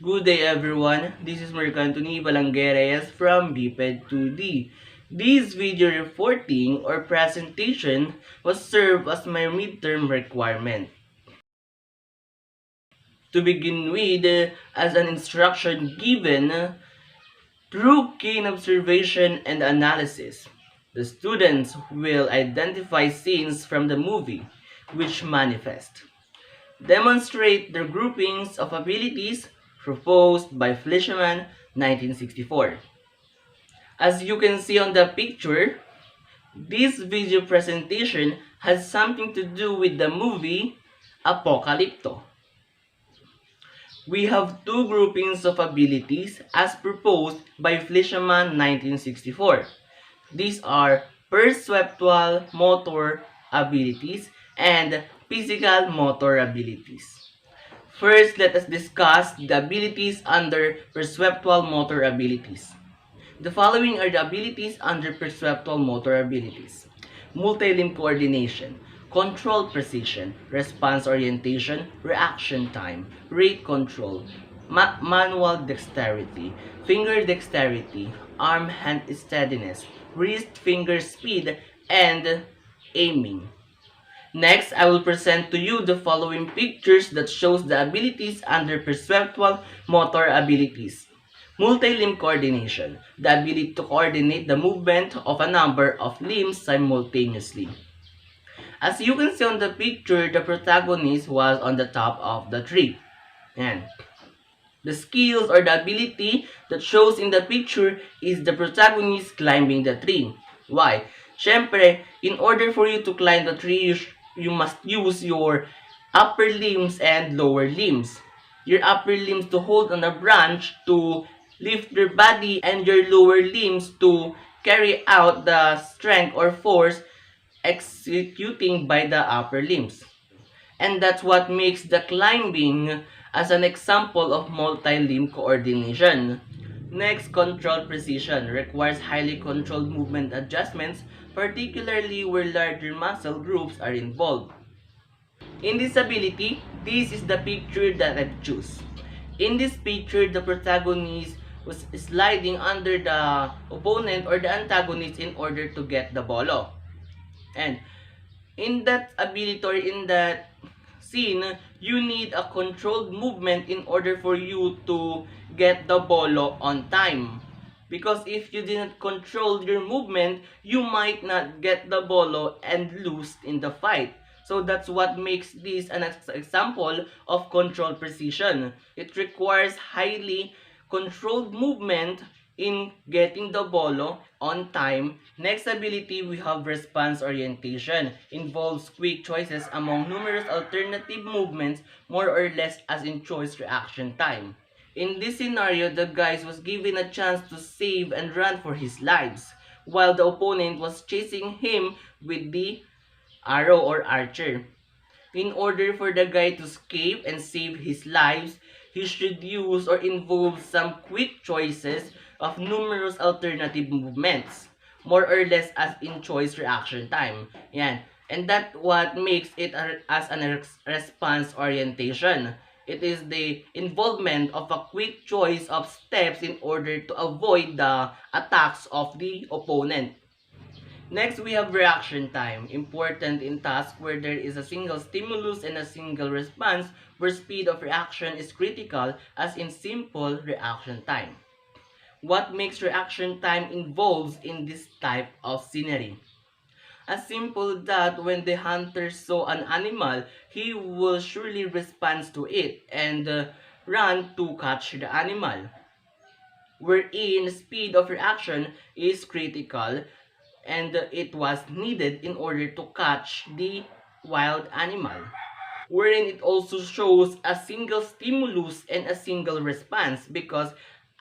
Good day everyone, this is Mercantoni Balangueres from BPED 2D. This video reporting or presentation was served as my midterm requirement. To begin with, as an instruction given, through keen observation and analysis, the students will identify scenes from the movie which manifest. Demonstrate the groupings of abilities proposed by Fleischmann 1964. As you can see on the picture, this video presentation has something to do with the movie Apocalypto. We have two groupings of abilities as proposed by Fleischmann 1964. These are perceptual motor abilities and physical motor abilities. First, let us discuss the abilities under perceptual motor abilities. The following are the abilities under perceptual motor abilities: multi-limb coordination, control precision, response orientation, reaction time, rate control, manual dexterity, finger dexterity, arm-hand steadiness, wrist-finger speed, and aiming. Next, I will present to you the following pictures that shows the abilities under perceptual motor abilities. Multi-limb coordination, the ability to coordinate the movement of a number of limbs simultaneously. As you can see on the picture, the protagonist was on the top of the tree. And the skills or the ability that shows in the picture is the protagonist climbing the tree. Why? Syempre, in order for you to climb the tree, you must use your upper limbs and lower limbs. Your upper limbs to hold on a branch to lift your body, and your lower limbs to carry out the strength or force executing by the upper limbs. And that's what makes the climbing as an example of multi-limb coordination. Next, control precision requires highly controlled movement adjustments, particularly where larger muscle groups are involved. In this ability, this is the picture that I've choose. In this picture, the protagonist was sliding under the opponent or the antagonist in order to get the bolo. And in that ability or in that scene, you need a controlled movement in order for you to get the bolo on time. Because if you didn't control your movement, you might not get the bolo and lose in the fight. So that's what makes this an example of control precision. It requires highly controlled movement in getting the bolo on time. Next ability, we have response orientation. Involves quick choices among numerous alternative movements, more or less as in choice reaction time. In this scenario, the guy was given a chance to save and run for his lives, while the opponent was chasing him with the arrow or archer. In order for the guy to escape and save his lives, he should use or involve some quick choices of numerous alternative movements, more or less as in choice reaction time. Yan. And that what makes it as an response orientation. It is the involvement of a quick choice of steps in order to avoid the attacks of the opponent. Next, we have reaction time, important in tasks where there is a single stimulus and a single response, where speed of reaction is critical, as in simple reaction time. What makes reaction time involves in this type of scenery? As simple that when the hunter saw an animal, he will surely respond to it and run to catch the animal. Wherein speed of reaction is critical and it was needed in order to catch the wild animal. Wherein it also shows a single stimulus and a single response, because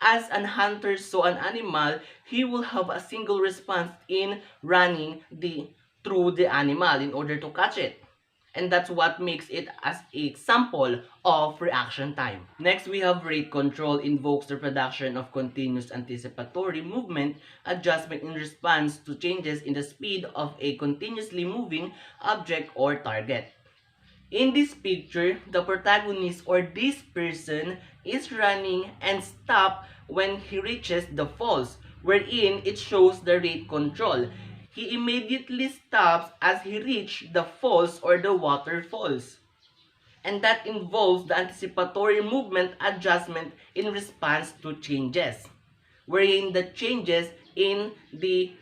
as an hunter saw an animal, he will have a single response in running through the animal in order to catch it. And that's what makes it as a example of reaction time. Next, we have rate control invokes the production of continuous anticipatory movement adjustment in response to changes in the speed of a continuously moving object or target. In this picture, the protagonist or this person is running and stop when he reaches the falls, wherein it shows the rate control. He immediately stops as he reaches the falls or the waterfalls. And that involves the anticipatory movement adjustment in response to changes, wherein the changes in the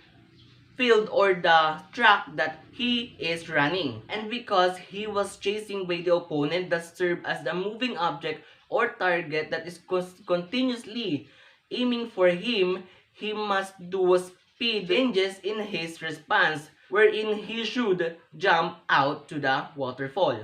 field or the track that he is running. And because he was chasing by the opponent that served as the moving object or target that is continuously aiming for him, he must do speed changes in his response, wherein he should jump out to the waterfall.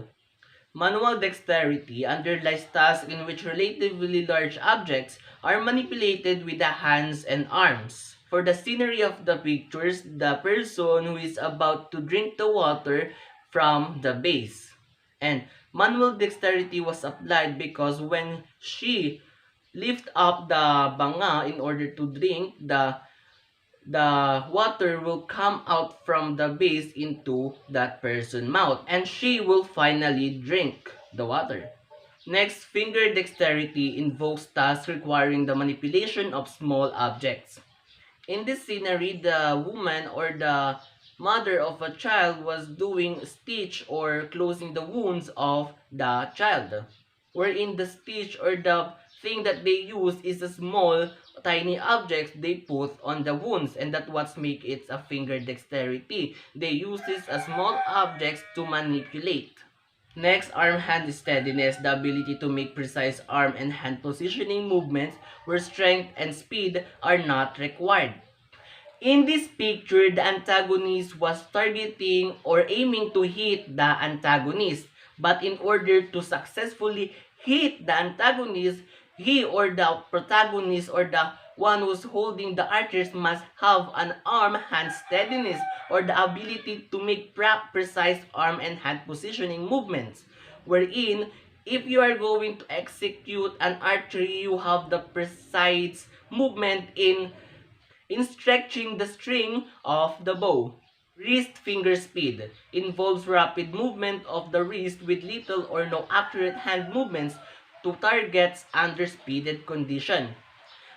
Manual dexterity underlies tasks in which relatively large objects are manipulated with the hands and arms. For the scenery of the pictures, the person who is about to drink the water from the base. And manual dexterity was applied because when she lift up the banga in order to drink, the water will come out from the base into that person's mouth and she will finally drink the water. Next, finger dexterity invokes tasks requiring the manipulation of small objects. In this scenery, the woman or the mother of a child was doing stitch or closing the wounds of the child, wherein the stitch or the thing that they use is a small tiny objects they put on the wounds, and that's what make it a finger dexterity. They use this as small objects to manipulate. Next, arm hand steadiness, the ability to make precise arm and hand positioning movements where strength and speed are not required. In this picture, the antagonist was targeting or aiming to hit the antagonist. But in order to successfully hit the antagonist, he or the protagonist or the one who's holding the archers must have an arm-hand steadiness or the ability to make precise arm and hand positioning movements. Wherein, if you are going to execute an archery, you have the precise movement in stretching the string of the bow. Wrist finger speed involves rapid movement of the wrist with little or no accurate hand movements to targets under speeded condition.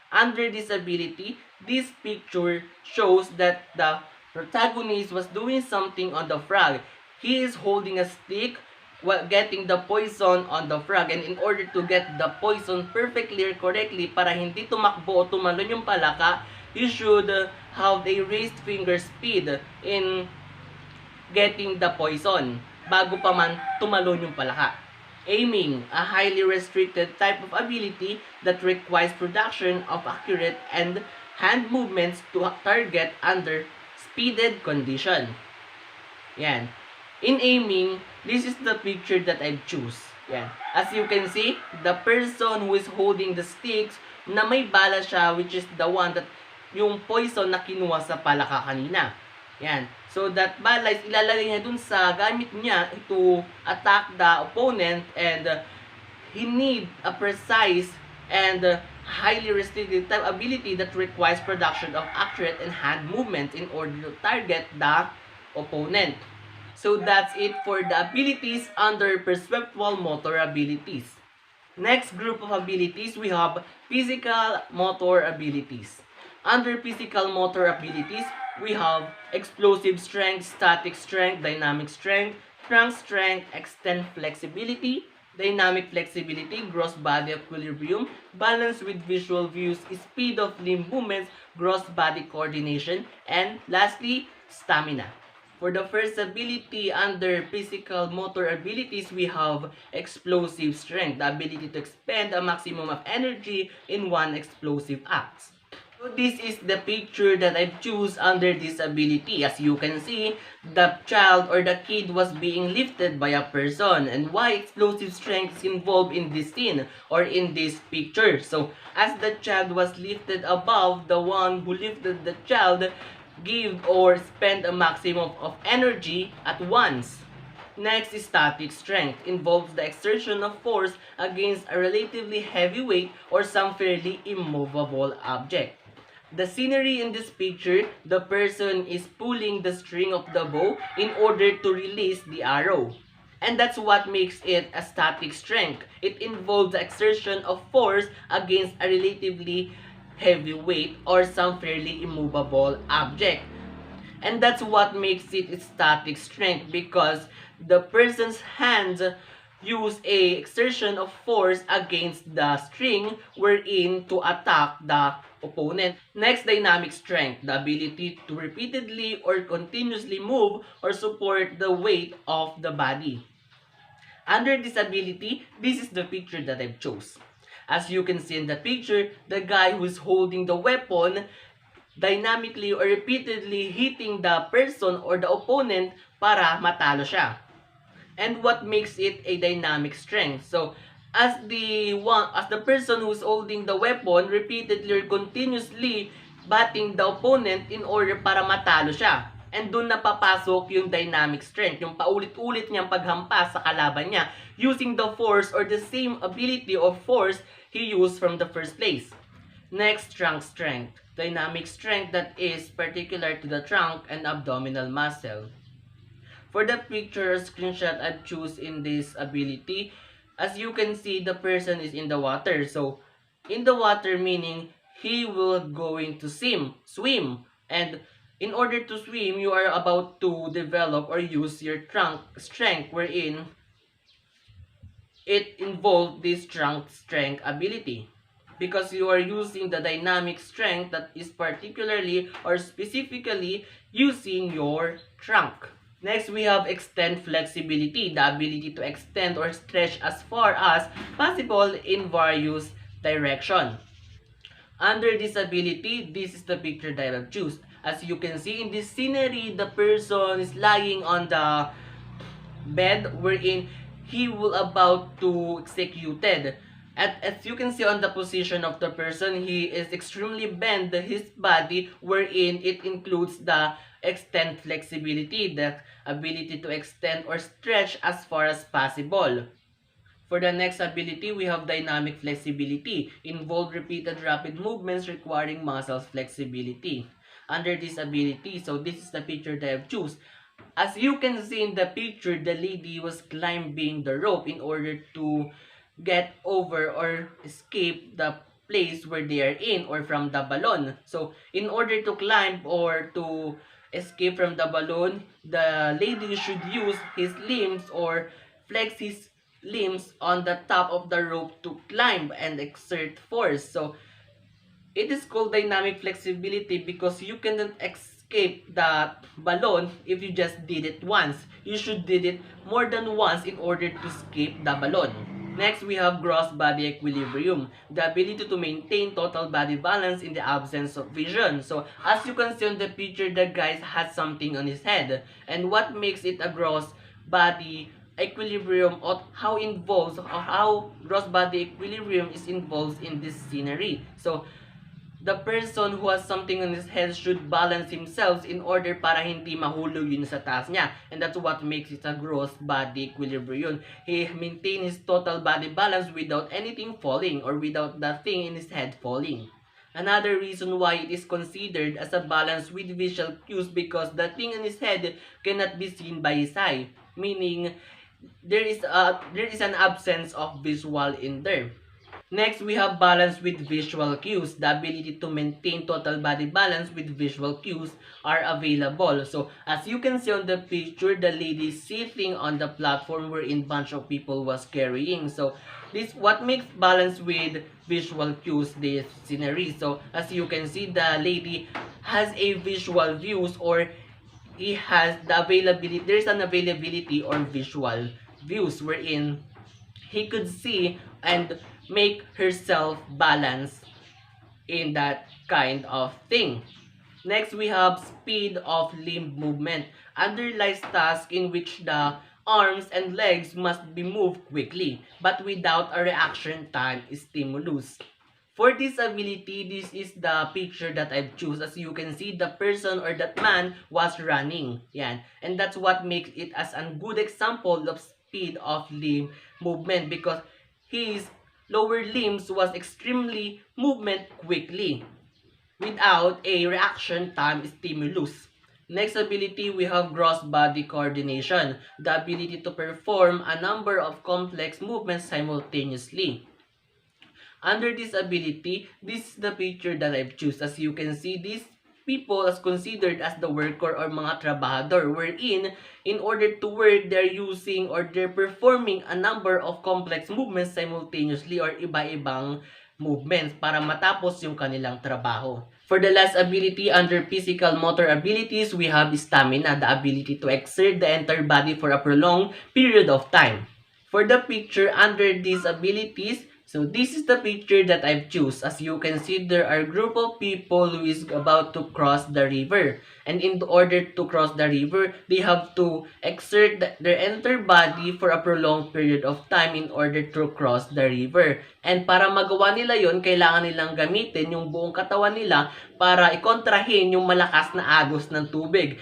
Under this ability, this picture shows that the protagonist was doing something on the frog. He is holding a stick while getting the poison on the frog, and in order to get the poison perfectly or correctly para hindi tumakbo o tumalon yung palaka, you should have a raised finger speed in getting the poison bago pa man tumalon yung palaka. Aiming, a highly restricted type of ability that requires production of accurate and hand movements to target under speeded condition. Yan. In aiming, this is the picture that I choose. Yan. As you can see, the person who is holding the sticks na may bala siya, which is the one that yung poison na kinuha sa palaka kanina. Yan. So that bala is ilalagay niya dun sa gamit niya to attack the opponent, and he need a precise and highly restricted type ability that requires production of accurate and hand movements in order to target the opponent. So that's it for the abilities under perceptual motor abilities. Next group of abilities, we have physical motor abilities. Under physical motor abilities, we have explosive strength, static strength, dynamic strength, crank strength, extend flexibility, dynamic flexibility, gross body equilibrium, balance with visual views, speed of limb movements, gross body coordination, and lastly, stamina. For the first ability under physical motor abilities, we have explosive strength, the ability to expend a maximum of energy in one explosive act. So this is the picture that I choose under this ability. As you can see, the child or the kid was being lifted by a person. And why explosive strength is involved in this scene or in this picture? So as the child was lifted above, the one who lifted the child give or spend a maximum of energy at once. Next is static strength. Involves the exertion of force against a relatively heavy weight or some fairly immovable object. The scenery in this picture, the person is pulling the string of the bow in order to release the arrow. And that's what makes it a static strength. It involves the exertion of force against a relatively heavy weight or some fairly immovable object. And that's what makes it static strength, because the person's hands use a exertion of force against the string wherein to attack the opponent. Next, dynamic strength, the ability to repeatedly or continuously move or support the weight of the body. Under disability, this is the picture that I've chose. As you can see in the picture, the guy who's holding the weapon dynamically or repeatedly hitting the person or the opponent para matalo siya. And what makes it a dynamic strength? So, as the person who's holding the weapon repeatedly or continuously batting the opponent in order para matalo siya. And doon napapasok yung dynamic strength, yung paulit-ulit niyang paghampas sa kalaban niya using the force or the same ability of force he used from the first place. Next, trunk strength. Dynamic strength that is particular to the trunk and abdominal muscle. For the picture or screenshot I've choose in this ability, as you can see, the person is in the water. So, in the water meaning he will going to swim. And in order to swim, you are about to develop or use your trunk strength wherein it involves this trunk strength ability, because you are using the dynamic strength that is particularly or specifically using your trunk. Next, we have extend flexibility, the ability to extend or stretch as far as possible in various directions. Under this ability, this is the picture that I have choose. As you can see in this scenery, the person is lying on the bed wherein he will about to executed. As you can see on the position of the person, he is extremely bend his body wherein it includes the extend flexibility, the ability to extend or stretch as far as possible. For the next ability, we have dynamic flexibility, involve repeated rapid movements requiring muscles flexibility. Under this ability, so this is the picture that I've choose. As you can see in the picture, the lady was climbing the rope in order to get over or escape the place where they are in or from the balloon. So, in order to climb or to escape from the balloon, the lady should use his limbs or flex his limbs on the top of the rope to climb and exert force. So, it is called dynamic flexibility because you cannot escape the balloon if you just did it once. You should did it more than once in order to escape the balloon. Next, we have gross body equilibrium, the ability to maintain total body balance in the absence of vision. So, as you can see on the picture, the guy has something on his head. And what makes it a gross body equilibrium, or how gross body equilibrium is involved in this scenery. So, the person who has something on his head should balance himself in order para hindi mahulog yun sa taas niya. And that's what makes it a gross body equilibrium. He maintains his total body balance without anything falling or without the thing in his head falling. Another reason why it is considered as a balance with visual cues because the thing in his head cannot be seen by his eye. Meaning, there is an absence of visual in there. Next, we have balance with visual cues. The ability to maintain total body balance with visual cues are available. So, as you can see on the picture, the lady sitting on the platform wherein bunch of people was carrying. So, this what makes balance with visual cues this scenery. So, as you can see, the lady has a visual views or he has the availability. There is an availability or visual views wherein he could see and make herself balance in that kind of thing. Next, we have speed of limb movement. Underlies task in which the arms and legs must be moved quickly, but without a reaction time stimulus. For this ability, this is the picture that I've choose. As you can see, the person or that man was running. Yan. And that's what makes it as a good example of speed of limb movement because his lower limbs was extremely movement quickly without a reaction time stimulus. Next ability, we have gross body coordination, the ability to perform a number of complex movements simultaneously. Under this ability, this is the picture that I've choose. As you can see, these people as considered as the worker or mga trabahador, wherein in order to work, they're using or they're performing a number of complex movements simultaneously or iba-ibang movements para matapos yung kanilang trabaho. For the last ability, under physical motor abilities, we have stamina, the ability to exert the entire body for a prolonged period of time. For the picture under these abilities, so this is the picture that I've choose. As you can see, there are group of people who is about to cross the river. And in order to cross the river, they have to exert their entire body for a prolonged period of time in order to cross the river. And para magawa nila yon, kailangan nilang gamitin yung buong katawan nila para ikontrahin yung malakas na agos ng tubig.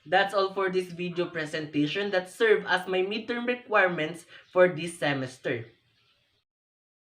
That's all for this video presentation that serve as my midterm requirements for this semester.